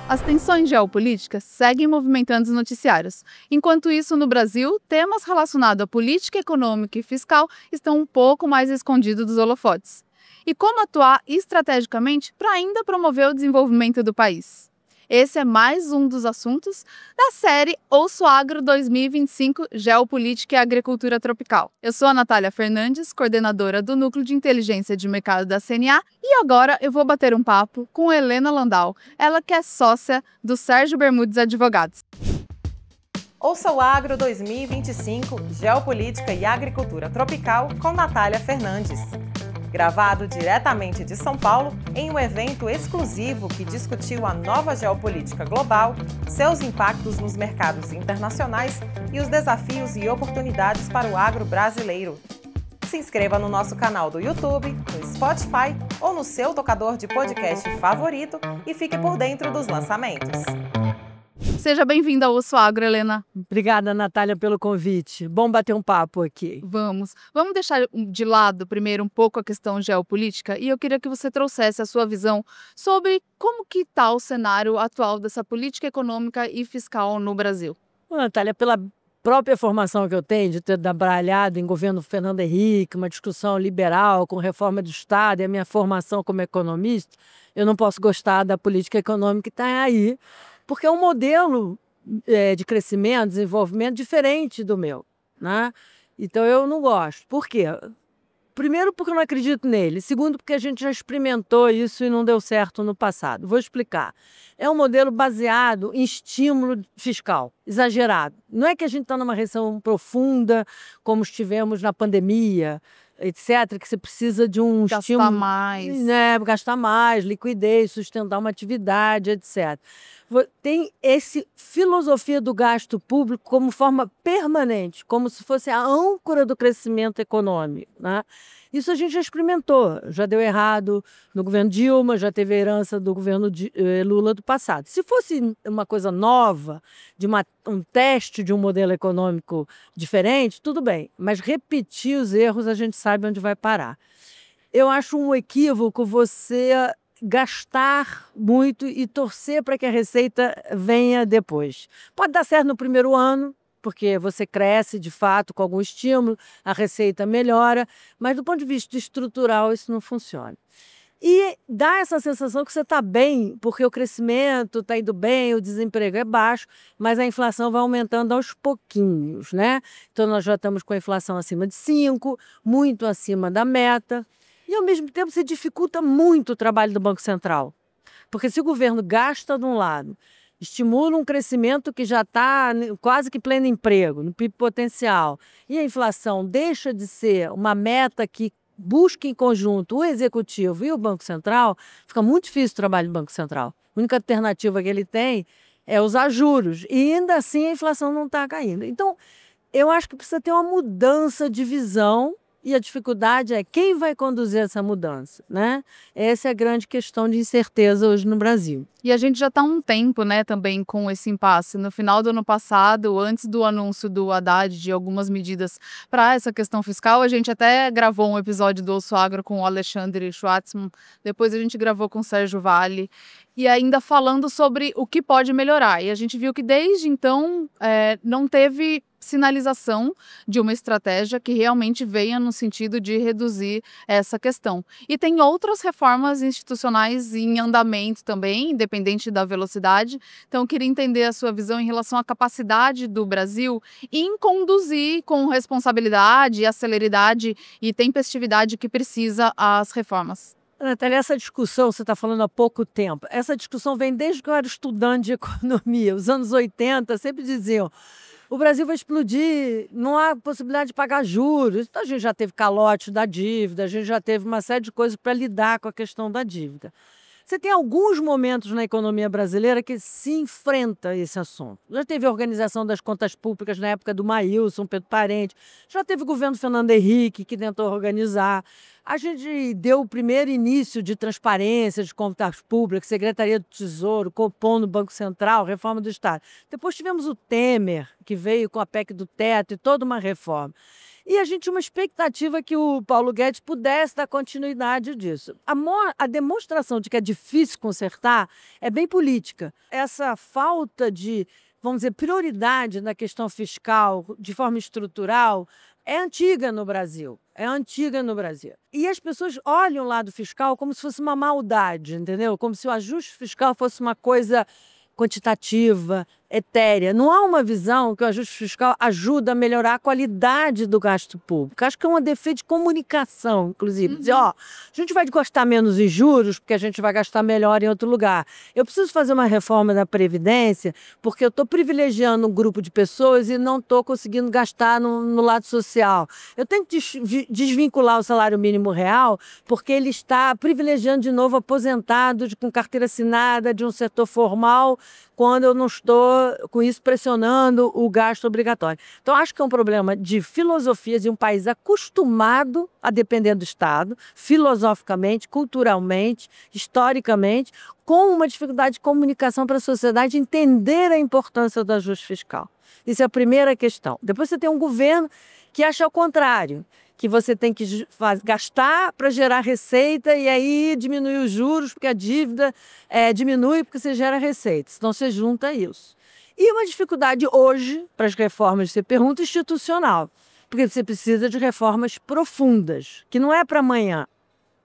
As tensões geopolíticas seguem movimentando os noticiários. Enquanto isso, no Brasil, temas relacionados à política econômica e fiscal estão um pouco mais escondidos dos holofotes. E como atuar estrategicamente para ainda promover o desenvolvimento do país? Esse é mais um dos assuntos da série Ouço Agro 2025 Geopolítica e Agricultura Tropical. Eu sou a Natália Fernandes, coordenadora do Núcleo de Inteligência de Mercado da CNA, e agora eu vou bater um papo com Helena Landau, ela que é sócia do Sérgio Bermudes Advogados. Ouça o Agro 2025 Geopolítica e Agricultura Tropical com Natália Fernandes. Gravado diretamente de São Paulo, em um evento exclusivo que discutiu a nova geopolítica global, seus impactos nos mercados internacionais e os desafios e oportunidades para o agro brasileiro. Se inscreva no nosso canal do YouTube, no Spotify ou no seu tocador de podcast favorito e fique por dentro dos lançamentos. Seja bem-vinda ao Ouço Agro, Helena. Obrigada, Natália, pelo convite. Bom bater um papo aqui. Vamos deixar de lado primeiro um pouco a questão geopolítica e eu queria que você trouxesse a sua visão sobre como que está o cenário atual dessa política econômica e fiscal no Brasil. Bom, Natália, pela própria formação que eu tenho de ter trabalhado em governo Fernando Henrique, uma discussão liberal com reforma do Estado e a minha formação como economista, eu não posso gostar da política econômica que está aí, porque é um modelo de crescimento, desenvolvimento diferente do meu, né? Então eu não gosto. Por quê? Primeiro, porque eu não acredito nele. Segundo, porque a gente já experimentou isso e não deu certo no passado. Vou explicar. É um modelo baseado em estímulo fiscal, exagerado. Não é que a gente está numa recessão profunda, como estivemos na pandemia, etc., que você precisa de um estímulo... Gastar mais. Né, gastar mais, liquidez, sustentar uma atividade, etc. Tem essa filosofia do gasto público como forma permanente, como se fosse a âncora do crescimento econômico, né? Isso a gente já experimentou, já deu errado no governo Dilma, já teve a herança do governo Lula do passado. Se fosse uma coisa nova, de um teste de um modelo econômico diferente, tudo bem, mas repetir os erros a gente sabe onde vai parar. Eu acho um equívoco você gastar muito e torcer para que a receita venha depois. Pode dar certo no primeiro ano, porque você cresce de fato com algum estímulo, a receita melhora, mas do ponto de vista estrutural isso não funciona. E dá essa sensação que você está bem, porque o crescimento está indo bem, o desemprego é baixo, mas a inflação vai aumentando aos pouquinhos, né? Então nós já estamos com a inflação acima de 5, muito acima da meta, e ao mesmo tempo se dificulta muito o trabalho do Banco Central. Porque se o governo gasta de um lado, estimula um crescimento que já está quase que pleno emprego, no PIB potencial, e a inflação deixa de ser uma meta que busca em conjunto o Executivo e o Banco Central, fica muito difícil o trabalho do Banco Central. A única alternativa que ele tem é usar juros, e ainda assim a inflação não está caindo. Então, eu acho que precisa ter uma mudança de visão, e a dificuldade é quem vai conduzir essa mudança, né? Essa é a grande questão de incerteza hoje no Brasil. E a gente já está há um tempo, né, também com esse impasse. No final do ano passado, antes do anúncio do Haddad de algumas medidas para essa questão fiscal, a gente até gravou um episódio do Ouço Agro com o Alexandre Schwartzman, depois a gente gravou com o Sérgio Vale, e ainda falando sobre o que pode melhorar. E a gente viu que desde então não teve sinalização de uma estratégia que realmente venha no sentido de reduzir essa questão. E tem outras reformas institucionais em andamento também, independente da velocidade. Então, eu queria entender a sua visão em relação à capacidade do Brasil em conduzir com responsabilidade, celeridade e tempestividade que precisa as reformas. Natália, essa discussão, você está falando há pouco tempo, essa discussão vem desde que eu era estudante de economia. Os anos 80 sempre diziam: o Brasil vai explodir, não há possibilidade de pagar juros. Então, a gente já teve calote da dívida, a gente já teve uma série de coisas para lidar com a questão da dívida. Você tem alguns momentos na economia brasileira que se enfrenta esse assunto. Já teve a organização das contas públicas na época do Maílson, Pedro Parente, já teve o governo Fernando Henrique que tentou organizar. A gente deu o primeiro início de transparência de contas públicas, Secretaria do Tesouro, Copom no Banco Central, reforma do Estado. Depois tivemos o Temer, que veio com a PEC do teto e toda uma reforma. E a gente tinha uma expectativa que o Paulo Guedes pudesse dar continuidade disso. A demonstração de que é difícil consertar é bem política. Essa falta de, vamos dizer, prioridade na questão fiscal de forma estrutural é antiga no Brasil. É antiga no Brasil. E as pessoas olham o lado fiscal como se fosse uma maldade, entendeu? Como se o ajuste fiscal fosse uma coisa quantitativa, etérea. Não há uma visão que o ajuste fiscal ajuda a melhorar a qualidade do gasto público. Acho que é um defeito de comunicação, inclusive. Dizer, ó, a gente vai gastar menos em juros porque a gente vai gastar melhor em outro lugar. Eu preciso fazer uma reforma da Previdência porque eu estou privilegiando um grupo de pessoas e não estou conseguindo gastar no lado social. Eu tenho que desvincular o salário mínimo real porque ele está privilegiando de novo aposentados com carteira assinada de um setor formal quando eu não estou com isso pressionando o gasto obrigatório. Então, acho que é um problema de filosofia de um país acostumado a depender do Estado, filosoficamente, culturalmente, historicamente, com uma dificuldade de comunicação para a sociedade entender a importância do ajuste fiscal. Isso é a primeira questão. Depois você tem um governo que acha o contrário, que você tem que gastar para gerar receita e aí diminuir os juros, porque a dívida diminui porque você gera receita. Então, você junta isso. E uma dificuldade hoje, para as reformas, você pergunta, institucional. Porque você precisa de reformas profundas, que não é para amanhã,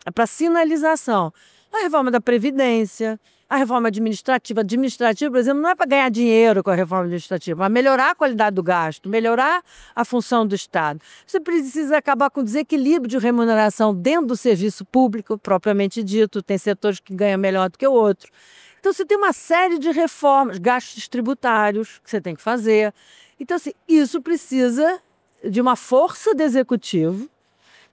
é para sinalização. A reforma da Previdência, a reforma administrativa. Administrativa, por exemplo, não é para ganhar dinheiro com a reforma administrativa, mas melhorar a qualidade do gasto, melhorar a função do Estado. Você precisa acabar com o desequilíbrio de remuneração dentro do serviço público, propriamente dito. Tem setores que ganham melhor do que o outro. Então, você tem uma série de reformas, gastos tributários que você tem que fazer. Então, assim, isso precisa de uma força do executivo,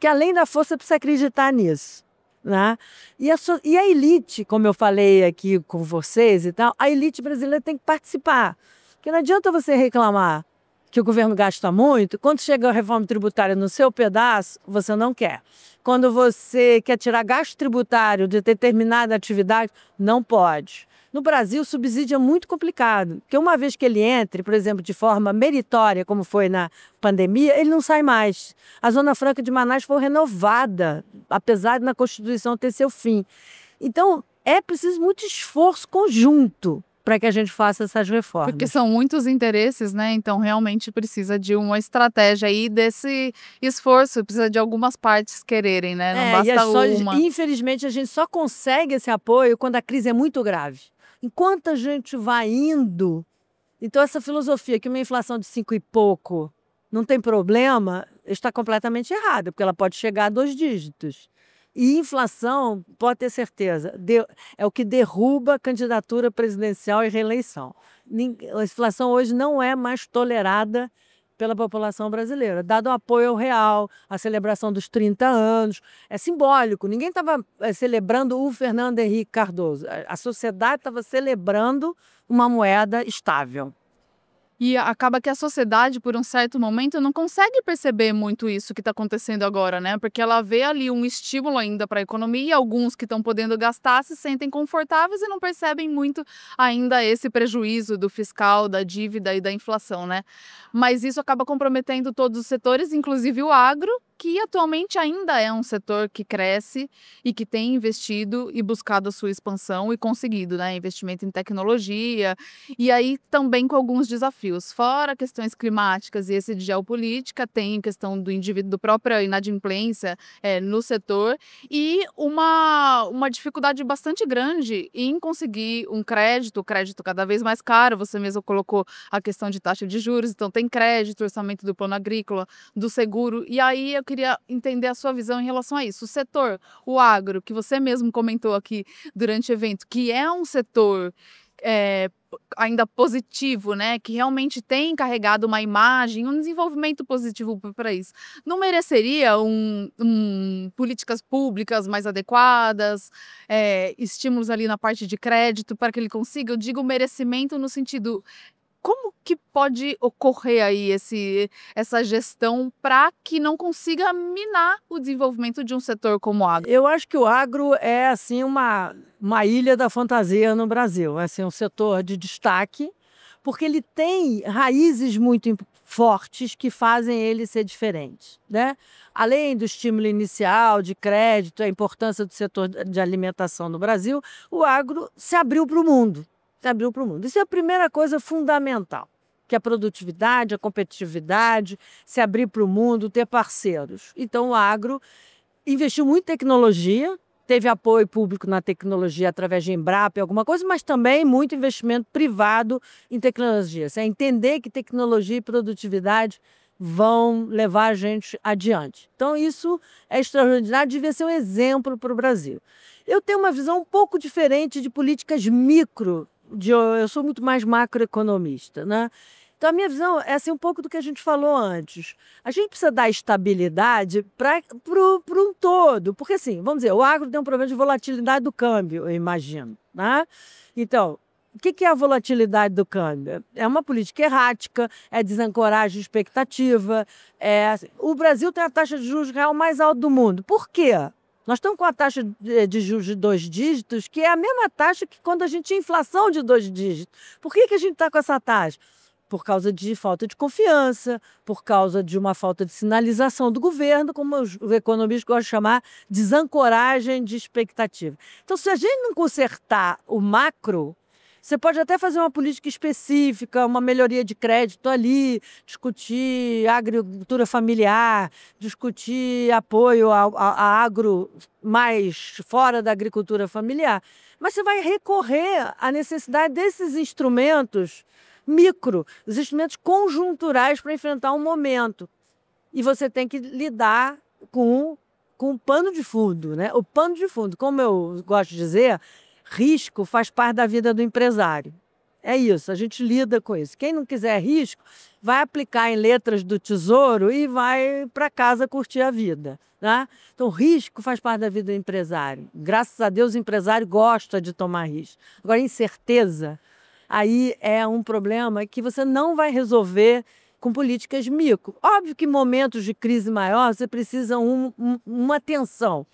que além da força precisa acreditar nisso. Né? E a elite, como eu falei aqui com vocês e tal, a elite brasileira tem que participar. Porque não adianta você reclamar que o governo gasta muito, quando chega a reforma tributária no seu pedaço, você não quer. Quando você quer tirar gasto tributário de determinada atividade, não pode. No Brasil, o subsídio é muito complicado, porque uma vez que ele entre, por exemplo, de forma meritória, como foi na pandemia, ele não sai mais. A Zona Franca de Manaus foi renovada, apesar de na Constituição ter seu fim. Então, é preciso muito esforço conjunto para que a gente faça essas reformas. Porque são muitos interesses, né? Então, realmente precisa de uma estratégia aí desse esforço, precisa de algumas partes quererem, né? Não basta uma. Infelizmente, a gente só consegue esse apoio quando a crise é muito grave. Enquanto a gente vai indo... Então, essa filosofia que uma inflação de 5 e pouco não tem problema, está completamente errada, porque ela pode chegar a 2 dígitos. E inflação, pode ter certeza, é o que derruba a candidatura presidencial e reeleição. A inflação hoje não é mais tolerada pela população brasileira, dado o apoio ao real, a celebração dos 30 anos. É simbólico, ninguém estava celebrando o Fernando Henrique Cardoso. A sociedade estava celebrando uma moeda estável. E acaba que a sociedade, por um certo momento, não consegue perceber muito isso que está acontecendo agora, né? Porque ela vê ali um estímulo ainda para a economia e alguns que estão podendo gastar se sentem confortáveis e não percebem muito ainda esse prejuízo do fiscal, da dívida e da inflação, né? Mas isso acaba comprometendo todos os setores, inclusive o agro, que atualmente ainda é um setor que cresce e que tem investido e buscado a sua expansão e conseguido, né? Investimento em tecnologia e aí também com alguns desafios. Fora questões climáticas e esse de geopolítica, tem questão do indivíduo, da própria inadimplência no setor e uma dificuldade bastante grande em conseguir um crédito, o crédito cada vez mais caro. Você mesmo colocou a questão de taxa de juros, então tem crédito, orçamento do plano agrícola, do seguro, e aí eu queria entender a sua visão em relação a isso. O setor, o agro, que você mesmo comentou aqui durante o evento, que é um setor ainda positivo, né, que realmente tem carregado uma imagem, um desenvolvimento positivo para o país, não mereceria políticas públicas mais adequadas, estímulos ali na parte de crédito para que ele consiga? Eu digo merecimento no sentido... Como que pode ocorrer aí essa gestão para que não consiga minar o desenvolvimento de um setor como o agro? Eu acho que o agro é assim uma ilha da fantasia no Brasil. É assim, um setor de destaque, porque ele tem raízes muito fortes que fazem ele ser diferente, né? Além do estímulo inicial, de crédito, a importância do setor de alimentação no Brasil, o agro se abriu para o mundo. Se abriu para o mundo. Isso é a primeira coisa fundamental, que é a produtividade, a competitividade, se abrir para o mundo, ter parceiros. Então, o agro investiu muito em tecnologia, teve apoio público na tecnologia através de Embrapa, alguma coisa, mas também muito investimento privado em tecnologia. É entender que tecnologia e produtividade vão levar a gente adiante. Então, isso é extraordinário, devia ser um exemplo para o Brasil. Eu tenho uma visão um pouco diferente de políticas micro, eu sou muito mais macroeconomista, né? Então, a minha visão é assim, um pouco do que a gente falou antes. A gente precisa dar estabilidade para um todo. Porque, assim, vamos dizer, o agro tem um problema de volatilidade do câmbio, eu imagino, né? Então, o que é a volatilidade do câmbio? É uma política errática, é desancoragem de expectativa. O Brasil tem a taxa de juros real mais alta do mundo. Por quê? Nós estamos com a taxa de juros de 2 dígitos, que é a mesma taxa que quando a gente tinha inflação de 2 dígitos. Por que a gente está com essa taxa? Por causa de falta de confiança, por causa de uma falta de sinalização do governo, como os economistas gostam de chamar, desancoragem de expectativa. Então, se a gente não consertar o macro, você pode até fazer uma política específica, uma melhoria de crédito ali, discutir agricultura familiar, discutir apoio a agro mais fora da agricultura familiar. Mas você vai recorrer à necessidade desses instrumentos micro, os instrumentos conjunturais para enfrentar um momento. E você tem que lidar com o pano de fundo, né? O pano de fundo, como eu gosto de dizer, risco faz parte da vida do empresário. É isso, a gente lida com isso. Quem não quiser risco, vai aplicar em letras do Tesouro e vai para casa curtir a vida, né? Então, risco faz parte da vida do empresário. Graças a Deus, o empresário gosta de tomar risco. Agora, incerteza, aí é um problema que você não vai resolver com políticas micro. Óbvio que em momentos de crise maior, você precisa uma atenção.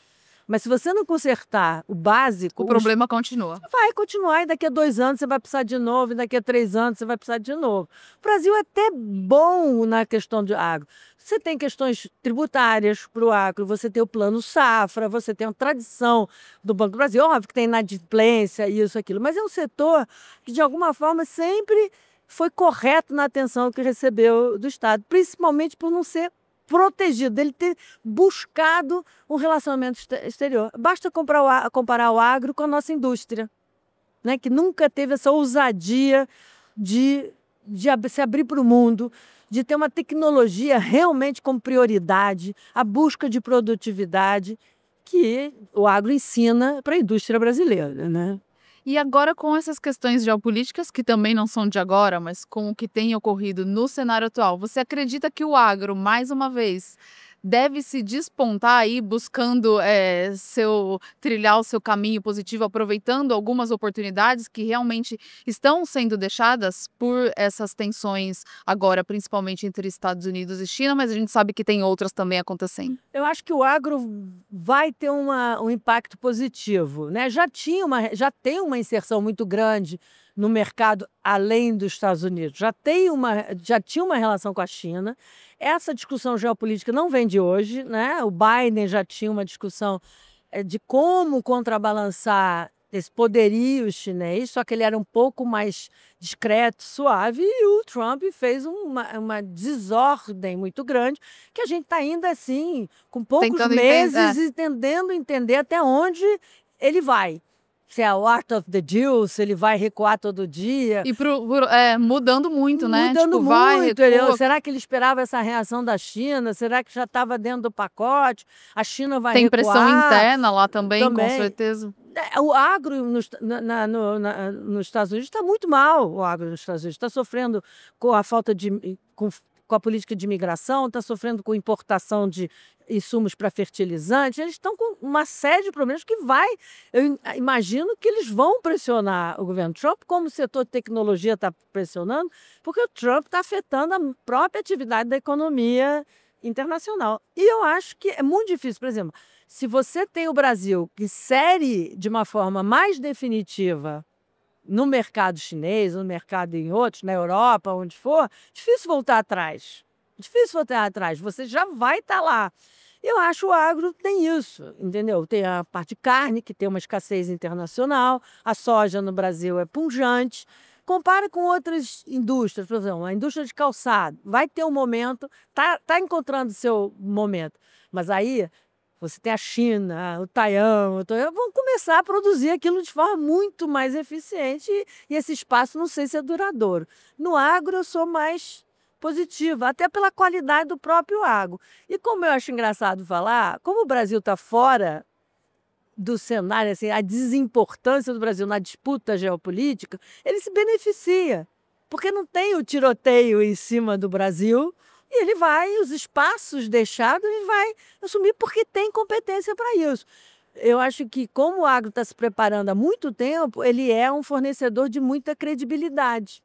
Mas se você não consertar o básico... O problema continua. Vai continuar, e daqui a 2 anos você vai precisar de novo, e daqui a 3 anos você vai precisar de novo. O Brasil é até bom na questão de agro. Você tem questões tributárias para o agro, você tem o plano safra, você tem a tradição do Banco do Brasil. Óbvio que tem inadimplência, isso, aquilo. Mas é um setor que, de alguma forma, sempre foi correto na atenção que recebeu do Estado, principalmente por não ser protegido, dele ter buscado um relacionamento exterior. Basta comparar o agro com a nossa indústria, né? Que nunca teve essa ousadia de se abrir para o mundo, de ter uma tecnologia realmente como prioridade, a busca de produtividade que o agro ensina para a indústria brasileira, né? E agora, com essas questões geopolíticas, que também não são de agora, mas com o que tem ocorrido no cenário atual, você acredita que o agro, mais uma vez, deve se despontar aí, buscando trilhar o seu caminho positivo, aproveitando algumas oportunidades que realmente estão sendo deixadas por essas tensões agora, principalmente entre Estados Unidos e China, mas a gente sabe que tem outras também acontecendo? Eu acho que o agro vai ter um impacto positivo, né? Já tem uma inserção muito grande no mercado além dos Estados Unidos. Já tinha uma relação com a China. Essa discussão geopolítica não vem de hoje, né? O Biden já tinha uma discussão de como contrabalançar esse poderio chinês, só que ele era um pouco mais discreto, suave, e o Trump fez uma desordem muito grande, que a gente está ainda assim, com poucos meses, tentando entender até onde ele vai. Se é o art of the deal, se ele vai recuar todo dia. E mudando muito, né? Mudando muito. Recua. Será que ele esperava essa reação da China? Será que já estava dentro do pacote? A China vai recuar? Tem pressão interna lá também, com certeza. O agro nos Estados Unidos está muito mal. O agro nos Estados Unidos está sofrendo com a falta de... com a política de imigração, está sofrendo com importação de insumos para fertilizantes. Eles estão com uma série de problemas que eu imagino que eles vão pressionar o governo Trump, como o setor de tecnologia está pressionando, porque o Trump está afetando a própria atividade da economia internacional. E eu acho que é muito difícil, por exemplo, se você tem o Brasil que insere de uma forma mais definitiva no mercado chinês, no mercado em outros, na Europa, onde for, difícil voltar atrás. Difícil voltar atrás, você já vai estar lá. Eu acho que o agro tem isso, entendeu? Tem a parte de carne, que tem uma escassez internacional, a soja no Brasil é pujante. Compara com outras indústrias, por exemplo, a indústria de calçado. Vai ter um momento, tá encontrando seu momento. Mas aí você tem a China, o Taiwan, vão começar a produzir aquilo de forma muito mais eficiente e esse espaço não sei se é duradouro. No agro eu sou mais positiva, até pela qualidade do próprio agro. E como eu acho engraçado falar, como o Brasil está fora do cenário, assim, a desimportância do Brasil na disputa geopolítica, ele se beneficia, porque não tem o tiroteio em cima do Brasil e ele vai, os espaços deixados, ele vai assumir porque tem competência para isso. Eu acho que, como o agro está se preparando há muito tempo, ele é um fornecedor de muita credibilidade.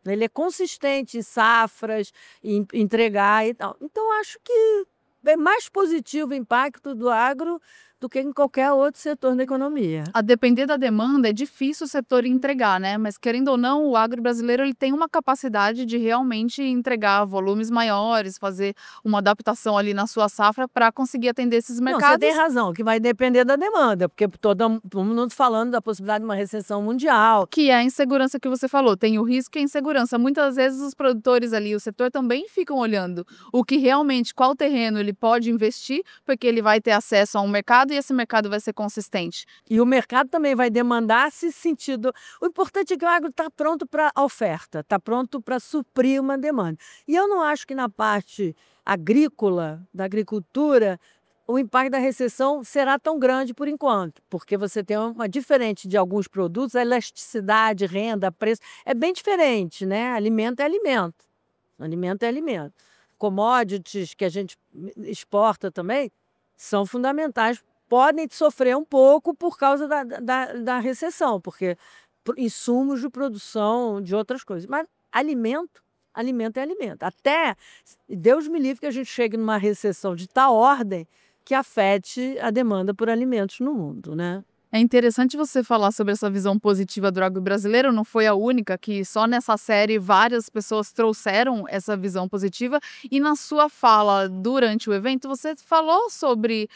Ele é consistente em safras, em entregar e tal. Então, acho que é mais positivo o impacto do agro do que em qualquer outro setor da economia. A depender da demanda, é difícil o setor entregar, né? Mas, querendo ou não, o agro brasileiro ele tem uma capacidade de realmente entregar volumes maiores, fazer uma adaptação ali na sua safra para conseguir atender esses Não, mercados. você tem razão, que vai depender da demanda, porque todo mundo falando da possibilidade de uma recessão mundial. Que é a insegurança que você falou, tem o risco e a insegurança. Muitas vezes os produtores ali, o setor também ficam olhando o que realmente, qual terreno ele pode investir, porque ele vai ter acesso a um mercado e esse mercado vai ser consistente. E o mercado também vai demandar esse sentido. O importante é que o agro está pronto para a oferta, está pronto para suprir uma demanda. E eu não acho que na parte agrícola, da agricultura, o impacto da recessão será tão grande por enquanto, porque você tem diferente de alguns produtos, a elasticidade, renda, preço, é bem diferente, né? Alimento é alimento. Alimento é alimento. Commodities que a gente exporta também são fundamentais. Podem sofrer um pouco por causa da recessão, porque insumos de produção de outras coisas. Mas alimento é alimento. Até Deus me livre que a gente chegue numa recessão de tal ordem que afete a demanda por alimentos no mundo, né? É interessante você falar sobre essa visão positiva do agro brasileiro, não foi a única que só nessa série várias pessoas trouxeram essa visão positiva e na sua fala durante o evento você falou sobre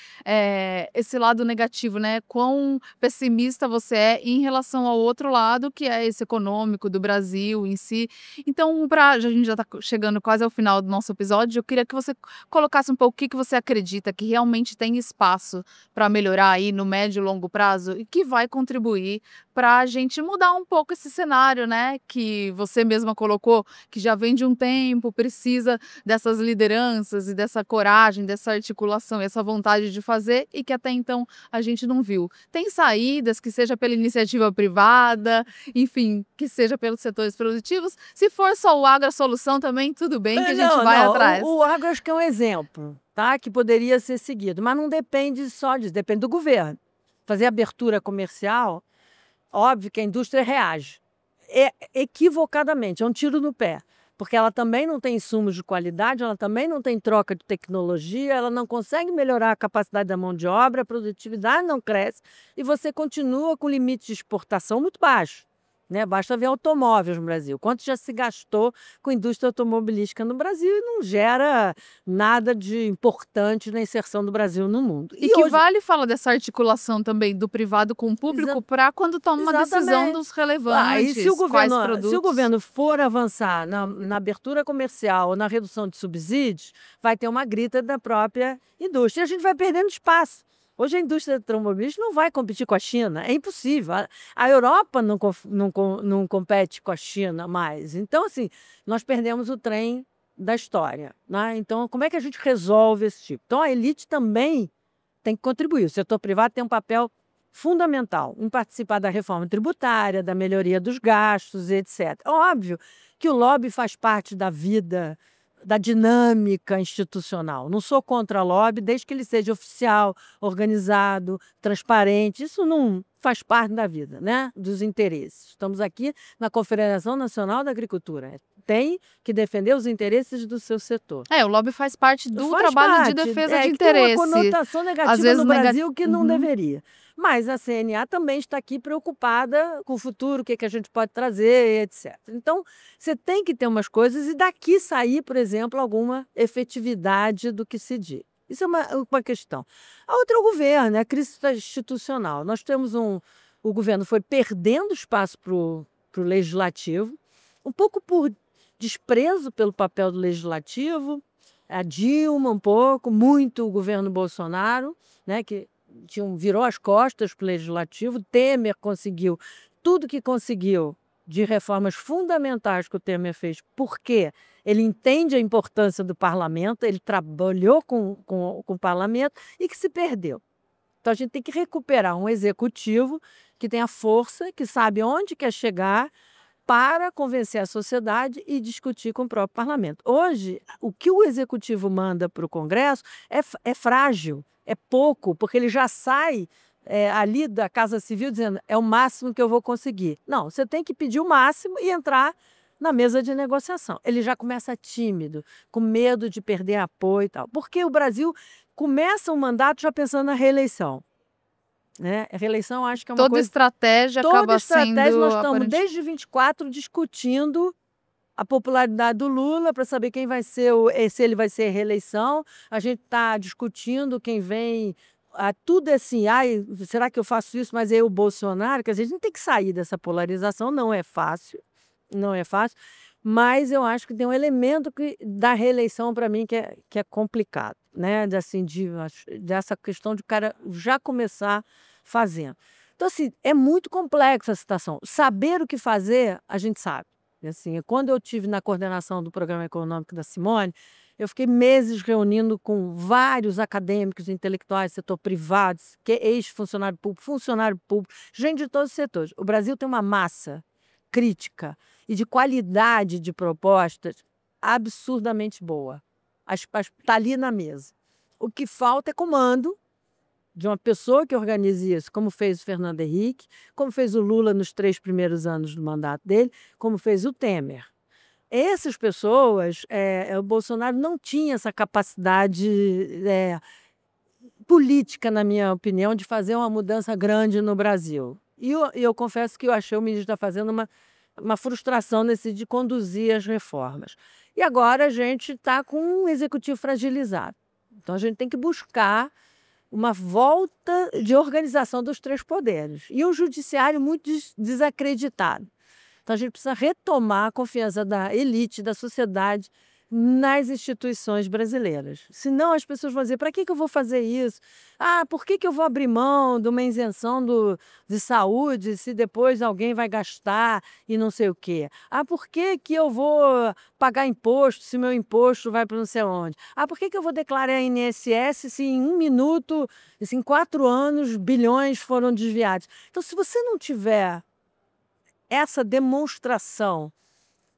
esse lado negativo, né? Quão pessimista você é em relação ao outro lado, que é esse econômico do Brasil em si. Então, a gente já está chegando quase ao final do nosso episódio, eu queria que você colocasse um pouco o que você acredita que realmente tem espaço para melhorar aí no médio e longo prazo e que vai contribuir para a gente mudar um pouco esse cenário, né? Que você mesma colocou, que já vem de um tempo, precisa dessas lideranças e dessa coragem, dessa articulação, essa vontade de fazer e que até então a gente não viu. Tem saídas, que seja pela iniciativa privada, enfim, que seja pelos setores produtivos. Se for só o agro a solução também, tudo bem, que a gente vai atrás. O agro acho que é um exemplo, tá? Que poderia ser seguido, mas não depende só disso, depende do governo. Fazer abertura comercial, óbvio que a indústria reage. Equivocadamente, é um tiro no pé. Porque ela também não tem insumos de qualidade, ela também não tem troca de tecnologia, ela não consegue melhorar a capacidade da mão de obra, a produtividade não cresce e você continua com limite de exportação muito baixo. Né? Basta ver automóveis no Brasil. Quanto já se gastou com a indústria automobilística no Brasil e não gera nada de importante na inserção do Brasil no mundo. E que hoje... vale falar dessa articulação também do privado com o público para quando toma uma decisão dos relevantes, e se o governo for avançar na abertura comercial ou na redução de subsídios, vai ter uma grita da própria indústria. E a gente vai perdendo espaço. Hoje a indústria automobilística não vai competir com a China, é impossível. A Europa não compete com a China mais. Então, assim, nós perdemos o trem da história. Né? Então, como é que a gente resolve esse tipo? Então, a elite também tem que contribuir. O setor privado tem um papel fundamental em participar da reforma tributária, da melhoria dos gastos, etc. Óbvio que o lobby faz parte da vida, da dinâmica institucional. Não sou contra lobby, desde que ele seja oficial, organizado, transparente. Isso não faz parte da vida, né? Dos interesses. Estamos aqui na Confederação Nacional da Agricultura. tem que defender os interesses do seu setor. O lobby faz parte do Faz trabalho de parte, defesa de que tem uma interesse. conotação negativa Às vezes no Brasil que não Uhum. deveria. Mas a CNA também está aqui preocupada com o futuro, o que a gente pode trazer, etc. Então, você tem que ter umas coisas e daqui sair, por exemplo, alguma efetividade do que se diz. Isso é uma questão. A outra é o governo, a crise institucional. Nós temos o governo foi perdendo espaço para o legislativo, um pouco por desprezo pelo papel do legislativo, a Dilma um pouco, muito o governo Bolsonaro, né, que virou as costas para o legislativo. Temer conseguiu tudo que conseguiu de reformas fundamentais que o Temer fez, porque ele entende a importância do parlamento, ele trabalhou com o parlamento e que se perdeu. Então a gente tem que recuperar um executivo que tenha força, que sabe onde quer chegar para convencer a sociedade e discutir com o próprio parlamento. Hoje, o que o executivo manda para o Congresso é frágil, é pouco, porque ele já sai ali da Casa Civil dizendo é o máximo que eu vou conseguir. Não, você tem que pedir o máximo e entrar na mesa de negociação. Ele já começa tímido, com medo de perder apoio e tal, porque o Brasil começa um mandato já pensando na reeleição. Né? A reeleição acho que é uma Toda coisa... estratégia acaba sendo... Nós estamos desde 24 discutindo a popularidade do Lula para saber quem vai ser, se ele vai ser reeleição. A gente está discutindo quem vem... tudo é assim, será que eu faço isso, mas o Bolsonaro? Quer dizer, a gente tem que sair dessa polarização, não é fácil, mas eu acho que tem um elemento da reeleição para mim que é complicado, né? Dessa questão de o cara já começar fazendo. Então, assim, é muito complexa a situação. Saber o que fazer, a gente sabe. Assim, quando eu estive na coordenação do Programa Econômico da Simone, eu fiquei meses reunindo com vários acadêmicos, intelectuais, setor privado, ex-funcionário público, gente de todos os setores. O Brasil tem uma massa crítica e de qualidade de propostas absurdamente boa. Está ali na mesa. O que falta é comando de uma pessoa que organize isso, como fez o Fernando Henrique, como fez o Lula nos 3 primeiros anos do mandato dele, como fez o Temer. Essas pessoas, o Bolsonaro não tinha essa capacidade política, na minha opinião, de fazer uma mudança grande no Brasil. E eu confesso que eu achei o ministro está fazendo uma frustração de conduzir as reformas. E agora a gente está com um executivo fragilizado. Então a gente tem que buscar uma volta de organização dos 3 poderes. E um judiciário muito desacreditado. Então a gente precisa retomar a confiança da elite, da sociedade, nas instituições brasileiras. Senão as pessoas vão dizer, para que eu vou fazer isso? Por que eu vou abrir mão de uma isenção de saúde se depois alguém vai gastar e não sei o quê? Por que eu vou pagar imposto se meu imposto vai para não sei onde? Por que eu vou declarar INSS se em 1 minuto, se em 4 anos, bilhões foram desviados? Então, se você não tiver essa demonstração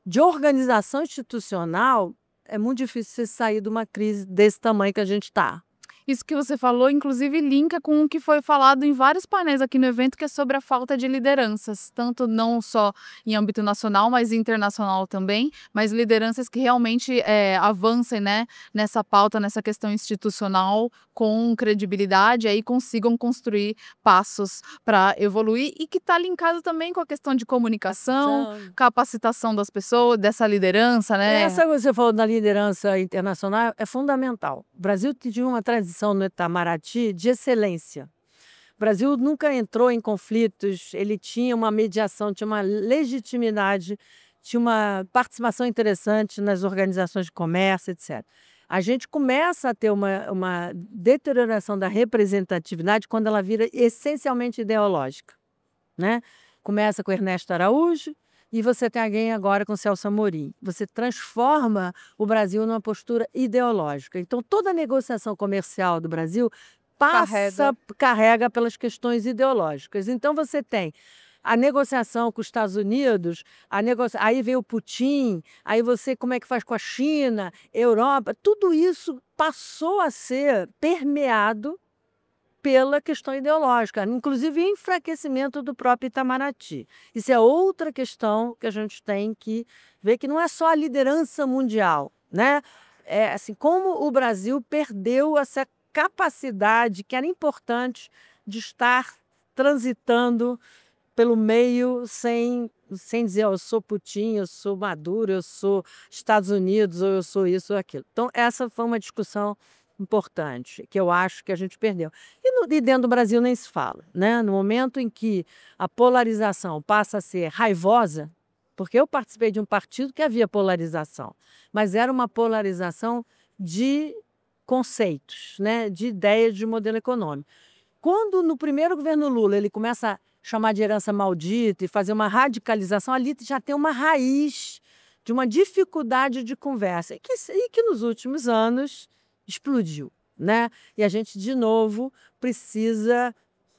de organização institucional, é muito difícil você sair de uma crise desse tamanho que a gente está. Isso que você falou, inclusive, linka com o que foi falado em vários painéis aqui no evento, que é sobre a falta de lideranças, tanto não só em âmbito nacional, mas internacional também, mas lideranças que realmente avancem, né, nessa pauta, nessa questão institucional, com credibilidade, aí consigam construir passos para evoluir e que está linkado também com a questão de comunicação, capacitação das pessoas, dessa liderança, né? Essa que você falou da liderança internacional é fundamental. O Brasil tinha uma tradição no Itamaraty de excelência. O Brasil nunca entrou em conflitos, ele tinha uma mediação, tinha uma legitimidade, tinha uma participação interessante nas organizações de comércio, etc. A gente começa a ter uma deterioração da representatividade quando ela vira essencialmente ideológica, né? Começa com Ernesto Araújo e você tem alguém agora com Celso Amorim. Você transforma o Brasil numa postura ideológica. Então, toda a negociação comercial do Brasil carrega pelas questões ideológicas. Então, você tem a negociação com os Estados Unidos, aí veio o Putin, aí você como é que faz com a China, Europa, tudo isso passou a ser permeado pela questão ideológica, inclusive enfraquecimento do próprio Itamaraty. Isso é outra questão que a gente tem que ver, que não é só a liderança mundial, né? É assim, como o Brasil perdeu essa capacidade que era importante de estar transitando pelo meio sem dizer, eu sou Putin, eu sou Maduro, eu sou Estados Unidos, ou eu sou isso ou aquilo. Então, essa foi uma discussão importante, que eu acho que a gente perdeu. E dentro do Brasil nem se fala, né? No momento em que a polarização passa a ser raivosa, porque eu participei de um partido que havia polarização, mas era uma polarização de conceitos, né? De ideias de modelo econômico. Quando, no primeiro governo Lula, ele começa a chamar de herança maldita e fazer uma radicalização, ali já tem uma raiz de uma dificuldade de conversa, e que nos últimos anos explodiu, né? E a gente, de novo, precisa...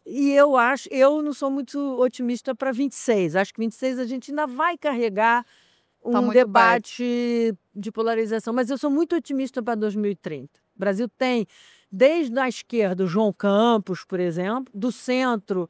E eu não sou muito otimista para 26. Acho que 26 a gente ainda vai carregar um debate de polarização, mas eu sou muito otimista para 2030. O Brasil tem, desde a esquerda, o João Campos, por exemplo, do centro,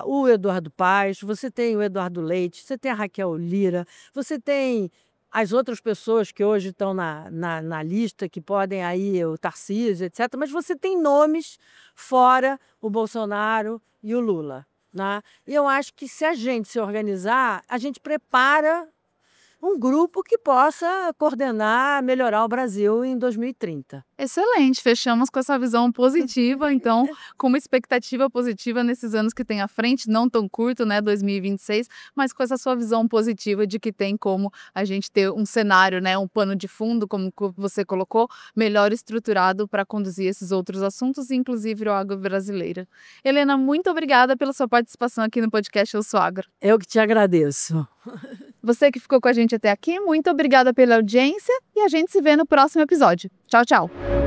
o Eduardo Paes, você tem o Eduardo Leite, você tem a Raquel Lira, você tem as outras pessoas que hoje estão na lista, que podem aí, o Tarcísio, etc., mas você tem nomes fora o Bolsonaro e o Lula, né? E eu acho que, se a gente se organizar, a gente prepara um grupo que possa coordenar, melhorar o Brasil em 2030. Excelente, fechamos com essa visão positiva, então, com uma expectativa positiva nesses anos que tem à frente, não tão curto, né, 2026, mas com essa sua visão positiva de que tem como a gente ter um cenário, né, um pano de fundo, como você colocou, melhor estruturado para conduzir esses outros assuntos, inclusive o agro brasileiro. Helena, muito obrigada pela sua participação aqui no podcast Eu Sou Agro. Eu que te agradeço. Você que ficou com a gente até aqui, muito obrigada pela audiência e a gente se vê no próximo episódio. Tchau, tchau!